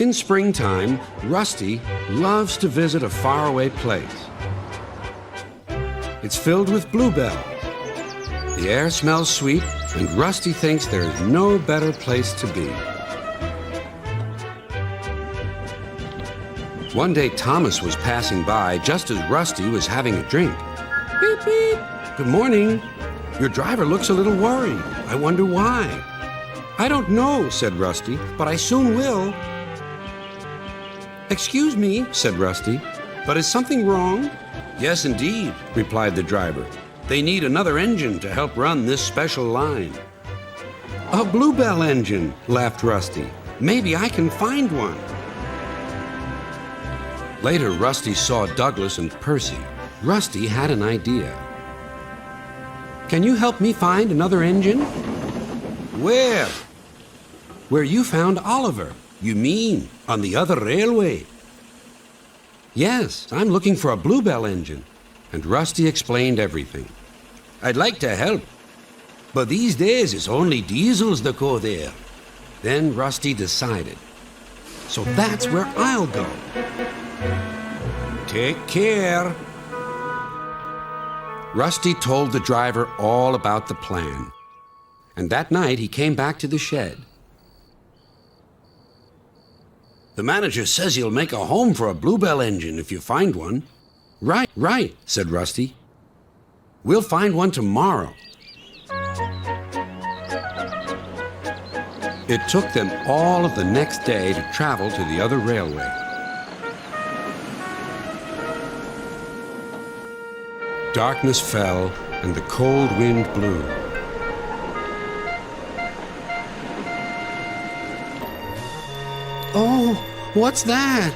In springtime, Rusty loves to visit a faraway place. It's filled with bluebells. The air smells sweet, and Rusty thinks there is no better place to be. One day, Thomas was passing by just as Rusty was having a drink. Beep, beep. Good morning. Your driver looks a little worried. I wonder why. I don't know, said Rusty, but I soon will. Excuse me, said Rusty, but is something wrong? Yes, indeed, replied the driver. They need another engine to help run this special line. A bluebell engine, laughed Rusty. Maybe I can find one. Later, Rusty saw Douglas and Percy. Rusty had an idea. Can you help me find another engine? Where? Where you found Oliver. You mean on the other railway? Yes, I'm looking for a bluebell engine. And Rusty explained everything. I'd like to help, but these days it's only diesels that go there. Then Rusty decided. So that's where I'll go. Take care. Rusty told the driver all about the plan. And that night he came back to the shed. The manager says he'll make a home for a bluebell engine if you find one. Right, said Rusty. We'll find one tomorrow. It took them all of the next day to travel to the other railway. Darkness fell and the cold wind blew. Oh, what's that?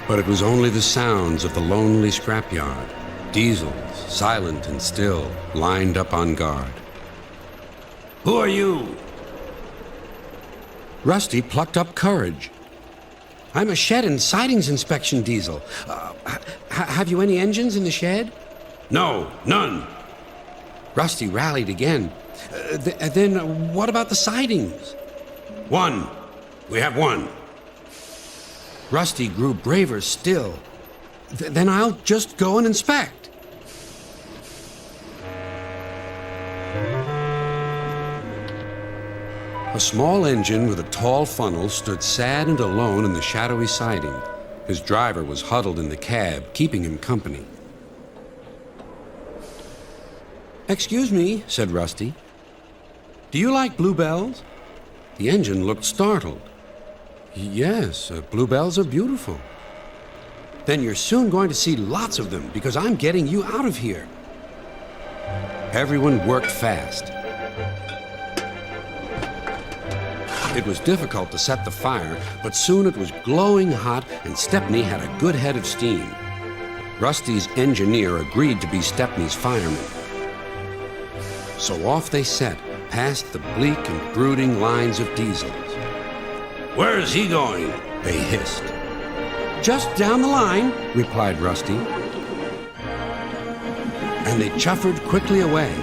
But it was only the sounds of the lonely scrapyard. Diesels, silent and still, lined up on guard. Who are you? Rusty plucked up courage. I'm a shed and sidings inspection diesel. Have you any engines in the shed? No, none. Rusty rallied again. Then what about the sidings? One. We have one. Rusty grew braver still. Then I'll just go and inspect. A small engine with a tall funnel stood sad and alone in the shadowy siding. His driver was huddled in the cab, keeping him company. Excuse me, said Rusty. Do you like bluebells? The engine looked startled. Yes, bluebells are beautiful. Then you're soon going to see lots of them because I'm getting you out of here. Everyone worked fast. It was difficult to set the fire, but soon it was glowing hot and Stepney had a good head of steam. Rusty's engineer agreed to be Stepney's fireman. So off they set, past the bleak and brooding lines of diesels. Where is he going? They hissed. Just down the line, replied Rusty. And they chuffered quickly away.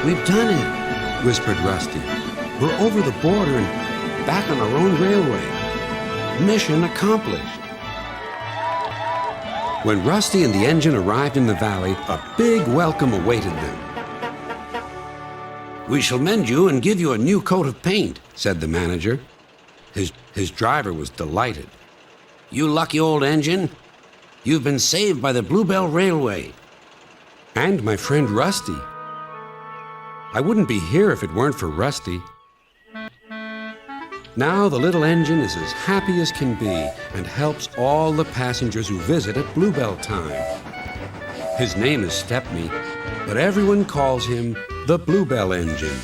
We've done it, whispered Rusty. We're over the border and back on our own railway. Mission accomplished. When Rusty and the engine arrived in the valley, a big welcome awaited them. We shall mend you and give you a new coat of paint, said the manager. His driver was delighted. You lucky old engine. You've been saved by the Bluebell Railway. And my friend Rusty. I wouldn't be here if it weren't for Rusty. Now the little engine is as happy as can be and helps all the passengers who visit at Bluebell time. His name is Stepney, but everyone calls him the Bluebell Engine.